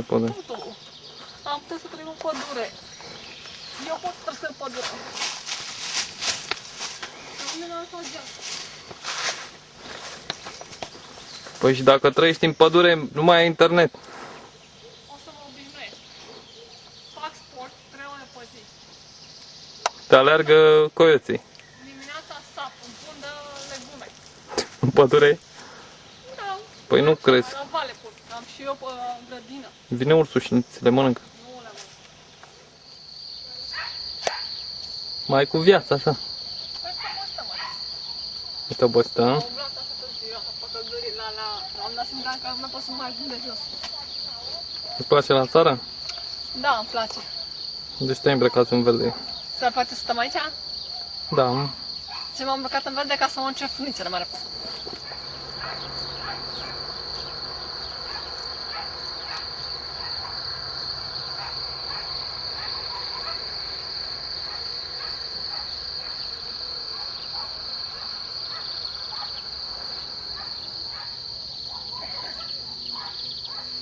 Pădure. Am putea să trăim în pădure. Eu pot să trăsesc în pădure. Păi și dacă trăiești în pădure, nu mai ai internet. O să mă obișnuiesc. Fac sport 3 ore pe zi. Te alergă coioții. Dimineața sap, îmi pun de legume. În pădure? Da. Păi nu crezi. La vale pun. Am și eu pe grădină. Vine ursul și ți le mănâncă. Nu le mănânc. Mai cu viața așa. Păi cum asta, mă? Uite obosită, Am a? umblat asta tot ziua, pe căldurii am dat seama că nu pot să mai ajung de jos. Îți place la țară? Da, îmi place. Deci te-ai îmbrăcat în verde. S-ar face să stăm aici? Da. Și m-am îmbrăcat în verde ca să mă încep funițele mai repede.